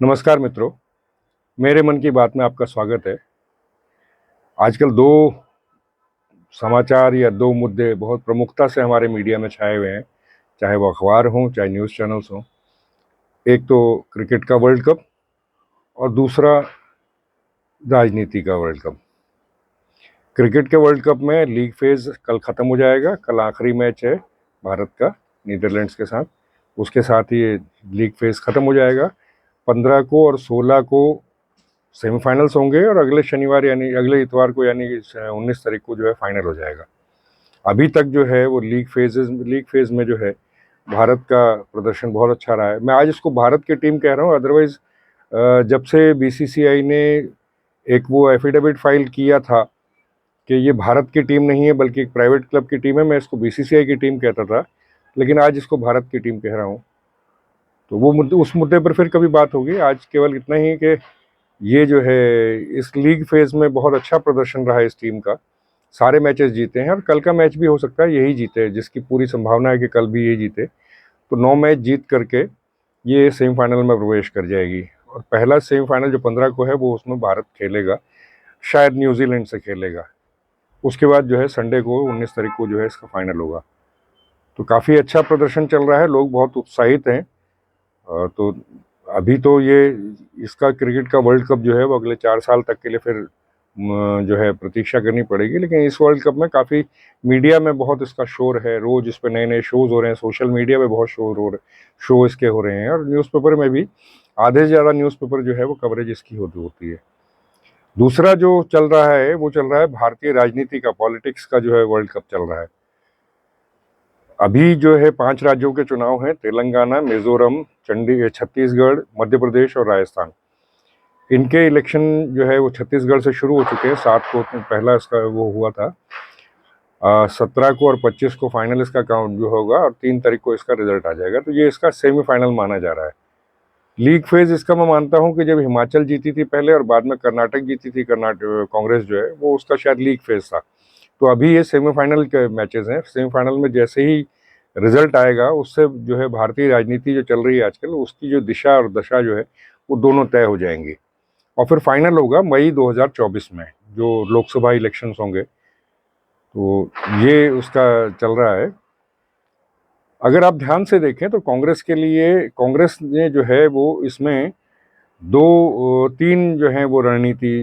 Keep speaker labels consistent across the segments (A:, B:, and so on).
A: नमस्कार मित्रों, मेरे मन की बात में आपका स्वागत है। आजकल दो समाचार या दो मुद्दे बहुत प्रमुखता से हमारे मीडिया में छाए हुए हैं, चाहे वो अखबार हों, चाहे न्यूज़ चैनल्स हों। एक तो क्रिकेट का वर्ल्ड कप और दूसरा राजनीति का वर्ल्ड कप। क्रिकेट के वर्ल्ड कप में लीग फेज़ कल ख़त्म हो जाएगा। कल आखिरी मैच है भारत का नीदरलैंड्स के साथ। उसके साथ ही ये लीग फेज़ ख़त्म हो जाएगा। 15 को और 16 को सेमीफाइनल्स होंगे और अगले शनिवार यानी अगले इतवार को यानी 19 तारीख को जो है फाइनल हो जाएगा। अभी तक जो है वो लीग फेज़ में जो है भारत का प्रदर्शन बहुत अच्छा रहा है। मैं आज इसको भारत की टीम कह रहा हूँ, अदरवाइज़ जब से बीसीसीआई ने एक वो एफिडेविट फाइल किया था कि ये भारत की टीम नहीं है बल्कि एक प्राइवेट क्लब की टीम है, मैं इसको बीसीसीआई की टीम कहता था, लेकिन आज इसको भारत की टीम कह रहा हूँ। तो वो उस मुद्दे पर फिर कभी बात होगी। आज केवल इतना ही कि ये जो है इस लीग फेज़ में बहुत अच्छा प्रदर्शन रहा है इस टीम का। सारे मैचेस जीते हैं और कल का मैच भी हो सकता है यही जीते, जिसकी पूरी संभावना है कि कल भी ये जीते। तो 9 मैच जीत करके ये सेमीफाइनल में प्रवेश कर जाएगी और पहला सेमीफाइनल जो 15 को है वो उसमें भारत खेलेगा, शायद न्यूजीलैंड से खेलेगा। उसके बाद जो है संडे को 19 तारीख को जो है इसका फाइनल होगा। तो काफ़ी अच्छा प्रदर्शन चल रहा है, लोग बहुत उत्साहित हैं। तो अभी तो ये इसका क्रिकेट का वर्ल्ड कप जो है वो अगले 4 साल तक के लिए फिर जो है प्रतीक्षा करनी पड़ेगी। लेकिन इस वर्ल्ड कप में काफ़ी मीडिया में बहुत इसका शोर है, रोज़ इस पे नए-नए शोज़ हो रहे हैं, सोशल मीडिया पे बहुत शो इसके हो रहे हैं और न्यूज़पेपर में भी आधे से ज़्यादा न्यूज़पेपर जो है वो कवरेज इसकी होती है। दूसरा जो चल रहा है वो चल रहा है भारतीय राजनीति का, पॉलिटिक्स का जो है वर्ल्ड कप चल रहा है। अभी जो है 5 राज्यों के चुनाव हैं, तेलंगाना, मिज़ोरम, छत्तीसगढ़, मध्य प्रदेश और राजस्थान। इनके इलेक्शन जो है वो छत्तीसगढ़ से शुरू हो चुके हैं। 7 को पहला इसका वो हुआ था। 17 को और 25 को फाइनल इसका काउंट जो होगा और 3 तारीख को इसका रिजल्ट आ जाएगा। तो ये इसका सेमीफाइनल माना जा रहा है। लीग फेज इसका मैं मानता हूँ कि जब हिमाचल जीती थी पहले और बाद में कर्नाटक जीती थी, कर्नाटक कांग्रेस जो है वो उसका शायद लीग फेज था। तो अभी ये सेमीफाइनल के मैचेस हैं। सेमीफाइनल में जैसे ही रिजल्ट आएगा उससे जो है भारतीय राजनीति जो चल रही है आजकल उसकी जो दिशा और दशा जो है वो दोनों तय हो जाएंगी और फिर फाइनल होगा मई 2024 में जो लोकसभा इलेक्शंस होंगे। तो ये उसका चल रहा है। अगर आप ध्यान से देखें तो कांग्रेस के लिए कांग्रेस ने जो है वो इसमें तीन जो है वो रणनीति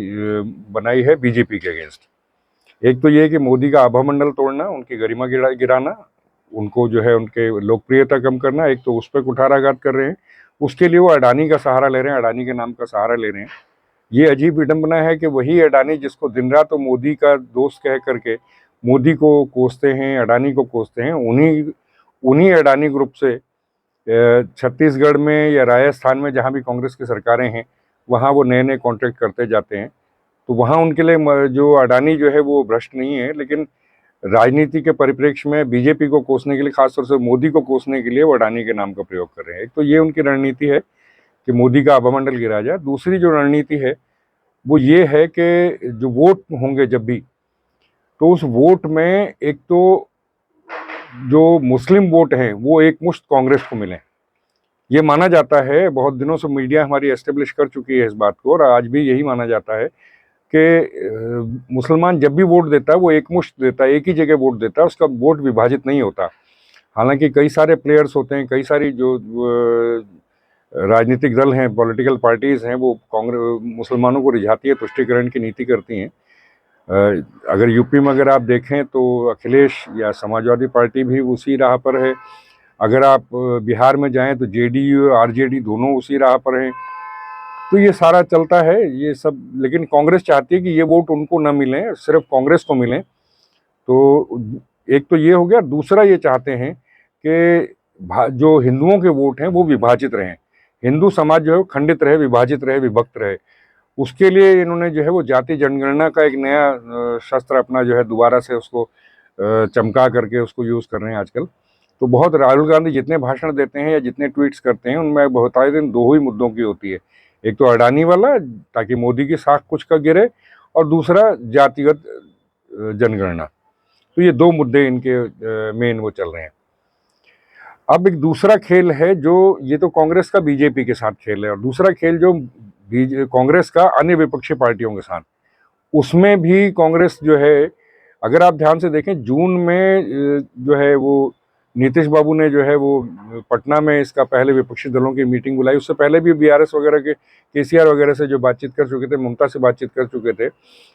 A: बनाई है बीजेपी के अगेंस्ट। एक तो ये कि मोदी का आभा मंडल तोड़ना, उनकी गरिमा गिराना, उनको जो है उनके लोकप्रियता कम करना। एक तो उस पर कुठाराघात कर रहे हैं, उसके लिए वो अडानी का सहारा ले रहे हैं, अडानी के नाम का सहारा ले रहे हैं। ये अजीब विडंबना है कि वही अडानी जिसको दिन रात तो मोदी का दोस्त कह करके मोदी को कोसते हैं, अडानी को कोसते हैं, उन्हीं उन्हीं अडानी ग्रुप से छत्तीसगढ़ में या राजस्थान में जहाँ भी कांग्रेस की सरकारें हैं वहाँ वो नए नए कॉन्ट्रैक्ट करते जाते हैं। तो वहाँ उनके लिए जो अडानी जो है वो भ्रष्ट नहीं है, लेकिन राजनीति के परिप्रेक्ष्य में बीजेपी को कोसने के लिए, खासतौर से मोदी को कोसने के लिए वो अडानी के नाम का प्रयोग कर रहे हैं। एक तो ये उनकी रणनीति है कि मोदी का आभामंडल गिरा जाए। दूसरी जो रणनीति है वो ये है कि जो वोट होंगे जब भी, तो उस वोट में एक तो जो मुस्लिम वोट हैं वो एक मुश्त कांग्रेस को मिले। ये माना जाता है, बहुत दिनों से मीडिया हमारी एस्टेब्लिश कर चुकी है इस बात को, और आज भी यही माना जाता है कि मुसलमान जब भी वोट देता है वो एक मुश्त देता है, एक ही जगह वोट देता है, उसका वोट विभाजित नहीं होता। हालांकि कई सारे प्लेयर्स होते हैं, कई सारी जो राजनीतिक दल हैं, पॉलिटिकल पार्टीज़ हैं, वो कांग्रेस मुसलमानों को रिझाती है, तुष्टिकरण की नीति करती हैं। अगर यूपी में अगर आप देखें तो अखिलेश या समाजवादी पार्टी भी उसी राह पर है। अगर आप बिहार में जाएं तो जेडीयू आरजेडी दोनों उसी राह पर हैं। तो ये सारा चलता है ये सब, लेकिन कांग्रेस चाहती है कि ये वोट उनको न मिलें, सिर्फ कांग्रेस को मिलें। तो एक तो ये हो गया। दूसरा ये चाहते हैं कि जो हिंदुओं के वोट हैं वो विभाजित रहें, हिंदू समाज जो है वो खंडित रहे, विभाजित रहे, विभक्त रहे। उसके लिए इन्होंने जो है वो जाति जनगणना का एक नया शस्त्र अपना जो है दोबारा से उसको चमका करके उसको यूज़ कर रहे हैं आजकल। तो बहुत राहुल गांधी जितने भाषण देते हैं या जितने ट्वीट्स करते हैं उनमें बहुतायत इन दो ही मुद्दों की होती है। एक तो अडानी वाला, ताकि मोदी की साख कुछ का गिरे, और दूसरा जातिगत जनगणना। तो ये दो मुद्दे इनके मेन वो चल रहे हैं। अब एक दूसरा खेल है जो, ये तो कांग्रेस का बीजेपी के साथ खेल है, और दूसरा खेल जो कांग्रेस का अन्य विपक्षी पार्टियों के साथ, उसमें भी कांग्रेस जो है, अगर आप ध्यान से देखें जून में जो है वो नीतीश बाबू ने जो है वो पटना में इसका पहले विपक्षी दलों की मीटिंग बुलाई। उससे पहले भी बीआरएस वगैरह के, केसीआर वगैरह से जो बातचीत कर चुके थे, ममता से बातचीत कर चुके थे,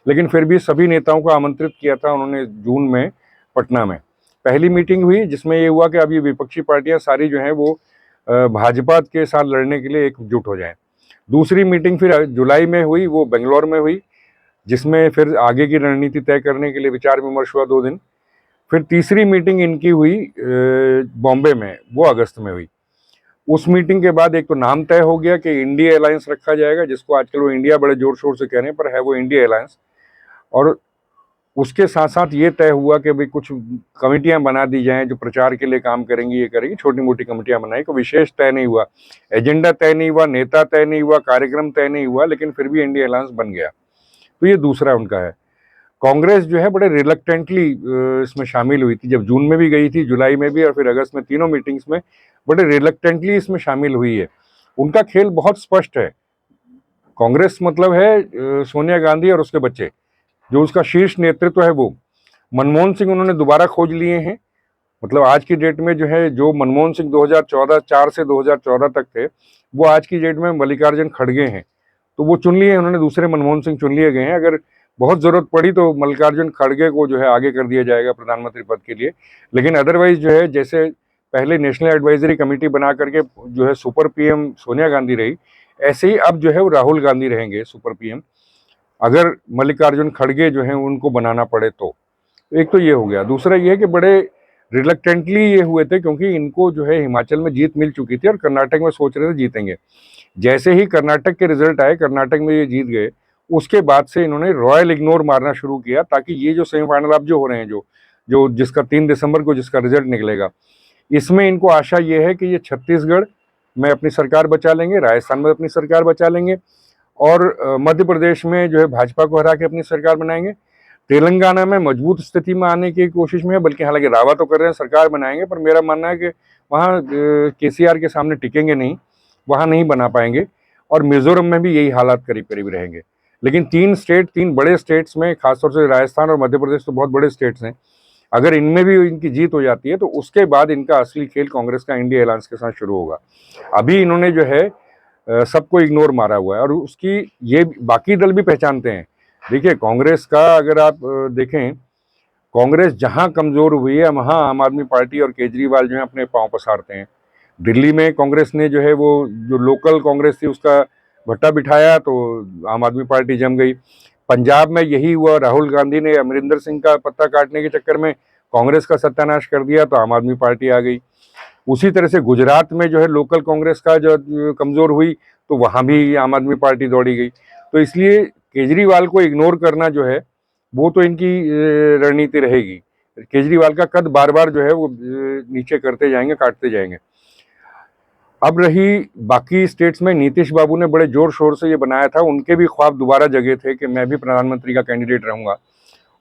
A: लेकिन फिर भी सभी नेताओं को आमंत्रित किया था उन्होंने जून में पटना में। पहली मीटिंग हुई जिसमें ये हुआ कि अब ये विपक्षी पार्टियां सारी जो हैं वो भाजपा के साथ लड़ने के लिए एकजुट हो जाएं। दूसरी मीटिंग फिर जुलाई में हुई, वो बेंगलोर में हुई, जिसमें फिर आगे की रणनीति तय करने के लिए विचार विमर्श हुआ 2 दिन। फिर तीसरी मीटिंग इनकी हुई बॉम्बे में, वो अगस्त में हुई। उस मीटिंग के बाद एक तो नाम तय हो गया कि इंडिया अलायंस रखा जाएगा, जिसको आजकल वो इंडिया बड़े जोर शोर से कह रहे हैं, पर है वो इंडिया अलायंस। और उसके साथ साथ ये तय हुआ कि भाई कुछ कमेटियां बना दी जाएं जो प्रचार के लिए काम करेंगी, ये करेंगी, छोटी मोटी कमेटियां बनाई। कोई विशेष तय नहीं हुआ, एजेंडा तय नहीं हुआ, नेता तय नहीं हुआ, कार्यक्रम तय नहीं हुआ, लेकिन फिर भी इंडिया अलायंस बन गया। तो ये दूसरा उनका है। कांग्रेस जो है बड़े रिलक्टेंटली इसमें शामिल हुई थी, जब जून में भी गई थी, जुलाई में भी, और फिर अगस्त में, तीनों मीटिंग्स में बड़े रिलक्टेंटली इसमें शामिल हुई है। उनका खेल बहुत स्पष्ट है। कांग्रेस मतलब है सोनिया गांधी और उसके बच्चे, जो उसका शीर्ष नेतृत्व है वो। मनमोहन सिंह उन्होंने दोबारा खोज लिए हैं। मतलब आज की डेट में जो है, जो मनमोहन सिंह 2014 से 2014 तक थे, वो आज की डेट में मल्लिकार्जुन खड़गे हैं। तो वो चुन लिए, उन्होंने दूसरे मनमोहन सिंह चुन लिए गए हैं। अगर बहुत जरूरत पड़ी तो मल्लिकार्जुन खड़गे को जो है आगे कर दिया जाएगा प्रधानमंत्री पद के लिए। लेकिन अदरवाइज जो है, जैसे पहले नेशनल एडवाइजरी कमेटी बना करके जो है सुपर पीएम सोनिया गांधी रही, ऐसे ही अब जो है वो राहुल गांधी रहेंगे सुपर पीएम, अगर मल्लिकार्जुन खड़गे जो है उनको बनाना पड़े तो। एक तो ये हो गया। दूसरा ये है कि बड़े रिलक्टेंटली ये हुए थे, क्योंकि इनको जो है हिमाचल में जीत मिल चुकी थी और कर्नाटक में सोच रहे थे जीतेंगे। जैसे ही कर्नाटक के रिजल्ट आए, कर्नाटक में ये जीत गए, उसके बाद से इन्होंने रॉयल इग्नोर मारना शुरू किया, ताकि ये जो सेमीफाइनल अब जो हो रहे हैं, जो जो जिसका 3 दिसंबर को जिसका रिजल्ट निकलेगा, इसमें इनको आशा ये है कि ये छत्तीसगढ़ में अपनी सरकार बचा लेंगे, राजस्थान में अपनी सरकार बचा लेंगे, और मध्य प्रदेश में जो है भाजपा को हरा के अपनी सरकार बनाएंगे। तेलंगाना में मजबूत स्थिति में आने की कोशिश में है, बल्कि हालांकि दावा तो कर रहे हैं सरकार बनाएंगे, पर मेरा मानना है कि वहाँ केसीआर के सामने टिकेंगे नहीं, वहाँ नहीं बना पाएंगे। और मिजोरम में भी यही हालात करीब करीब रहेंगे। लेकिन 3 बड़े स्टेट्स में, खासतौर से राजस्थान और मध्य प्रदेश तो बहुत बड़े स्टेट्स हैं, अगर इनमें भी इनकी जीत हो जाती है तो उसके बाद इनका असली खेल कांग्रेस का इंडिया अलायंस के साथ शुरू होगा। अभी इन्होंने जो है सबको इग्नोर मारा हुआ है, और उसकी ये बाकी दल भी पहचानते हैं। देखिए कांग्रेस का अगर आप देखें, कांग्रेस जहां कमजोर हुई है वहां आम आदमी पार्टी और केजरीवाल जो है अपने पांव पसारते हैं। दिल्ली में कांग्रेस ने जो है वो जो लोकल कांग्रेस थी उसका भट्टा बिठाया तो आम आदमी पार्टी जम गई। पंजाब में यही हुआ, राहुल गांधी ने अमरिंदर सिंह का पत्ता काटने के चक्कर में कांग्रेस का सत्यानाश कर दिया तो आम आदमी पार्टी आ गई। उसी तरह से गुजरात में जो है लोकल कांग्रेस का जो कमजोर हुई तो वहां भी आम आदमी पार्टी दौड़ी गई। तो इसलिए केजरीवाल को इग्नोर करना जो है वो तो इनकी रणनीति रहेगी। केजरीवाल का कद बार बार जो है वो नीचे करते जाएंगे, काटते जाएंगे। अब रही बाकी स्टेट्स में, नीतीश बाबू ने बड़े जोर शोर से ये बनाया था, उनके भी ख्वाब दोबारा जगे थे कि मैं भी प्रधानमंत्री का कैंडिडेट रहूंगा,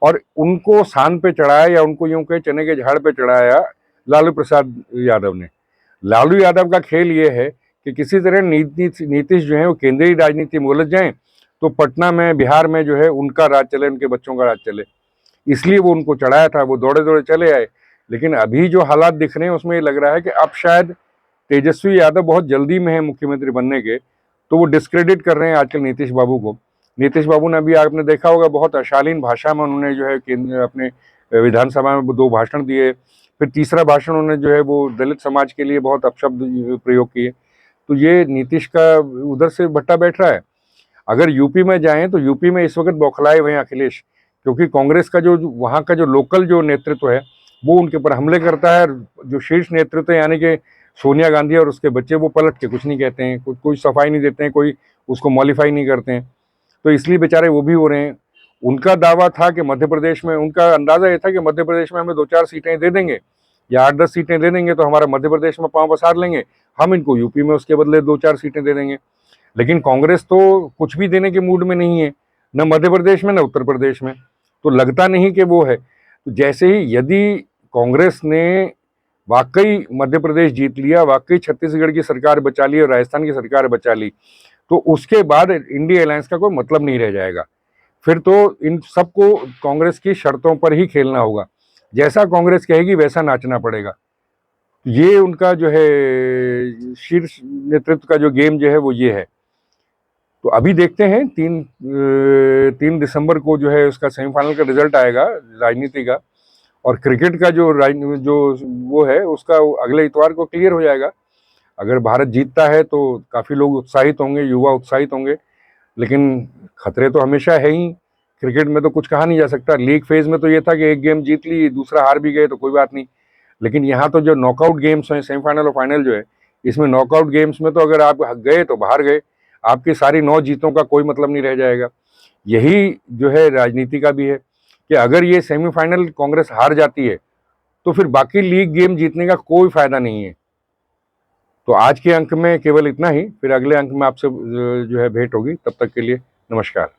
A: और उनको सान पे चढ़ाया, या उनको यूं कहे चने के झाड़ पे चढ़ाया लालू प्रसाद यादव ने। लालू यादव का खेल ये है कि किसी तरह नीतीश जो है वो केंद्रीय राजनीति में उलझ जाएं तो पटना में, बिहार में जो है उनका राज चले, उनके बच्चों का राज चले। इसलिए वो उनको चढ़ाया था, वो दौड़े दौड़े चले आए। लेकिन अभी जो हालात दिख रहे हैं उसमें ये लग रहा है कि अब शायद तेजस्वी यादव बहुत जल्दी में है मुख्यमंत्री बनने के, तो वो डिस्क्रेडिट कर रहे हैं आजकल नीतीश बाबू को। नीतीश बाबू ने अभी आपने देखा होगा बहुत अशालीन भाषा में उन्होंने जो है अपने विधानसभा में 2 भाषण दिए। फिर तीसरा भाषण उन्होंने जो है वो दलित समाज के लिए बहुत अपशब्द प्रयोग किए। तो ये नीतीश का उधर से भट्टा बैठ रहा है। अगर यूपी में जाएं तो यूपी में इस वक्त बौखलाए हुए हैं अखिलेश, क्योंकि कांग्रेस का जो वहाँ का जो लोकल जो नेतृत्व है वो उनके ऊपर हमले करता है। जो शीर्ष नेतृत्व है यानी कि सोनिया गांधी और उसके बच्चे, वो पलट के कुछ नहीं कहते हैं, कोई सफाई नहीं देते हैं, कोई उसको मॉडिफाई नहीं करते हैं। तो इसलिए बेचारे वो भी हो रहे हैं। उनका दावा था कि मध्य प्रदेश में, उनका अंदाजा ये था कि मध्य प्रदेश में हमें 2-4 सीटें दे देंगे या 8-10 सीटें दे देंगे तो हमारा मध्य प्रदेश में पांव पसार लेंगे, हम इनको यूपी में उसके बदले 2-4 सीटें दे देंगे। लेकिन कांग्रेस तो कुछ भी देने के मूड में नहीं है, न मध्य प्रदेश में न उत्तर प्रदेश में। तो लगता नहीं कि वो है। तो जैसे ही यदि कांग्रेस ने वाकई मध्य प्रदेश जीत लिया, वाकई छत्तीसगढ़ की सरकार बचा ली और राजस्थान की सरकार बचा ली, तो उसके बाद इंडिया अलायंस का कोई मतलब नहीं रह जाएगा। फिर तो इन सबको कांग्रेस की शर्तों पर ही खेलना होगा, जैसा कांग्रेस कहेगी वैसा नाचना पड़ेगा। ये उनका जो है शीर्ष नेतृत्व का जो गेम जो है वो ये है। तो अभी देखते हैं 3 दिसंबर को जो है उसका सेमीफाइनल का रिजल्ट आएगा राजनीति का, और क्रिकेट का जो वो है उसका अगले इतवार को क्लियर हो जाएगा। अगर भारत जीतता है तो काफ़ी लोग उत्साहित होंगे, युवा उत्साहित होंगे, लेकिन खतरे तो हमेशा है ही। क्रिकेट में तो कुछ कहा नहीं जा सकता। लीग फेज में तो ये था कि एक गेम जीत ली, दूसरा हार भी गए तो कोई बात नहीं, लेकिन यहाँ तो जो नॉकआउट गेम्स हैं, सेमीफाइनल और फाइनल जो है, इसमें नॉकआउट गेम्स में तो अगर आप गए तो बाहर गए, आपकी सारी 9 जीतों का कोई मतलब नहीं रह जाएगा। यही जो है राजनीति का भी है कि अगर ये सेमीफाइनल कांग्रेस हार जाती है तो फिर बाकी लीग गेम जीतने का कोई फायदा नहीं है। तो आज के अंक में केवल इतना ही, फिर अगले अंक में आपसे जो है भेंट होगी। तब तक के लिए नमस्कार।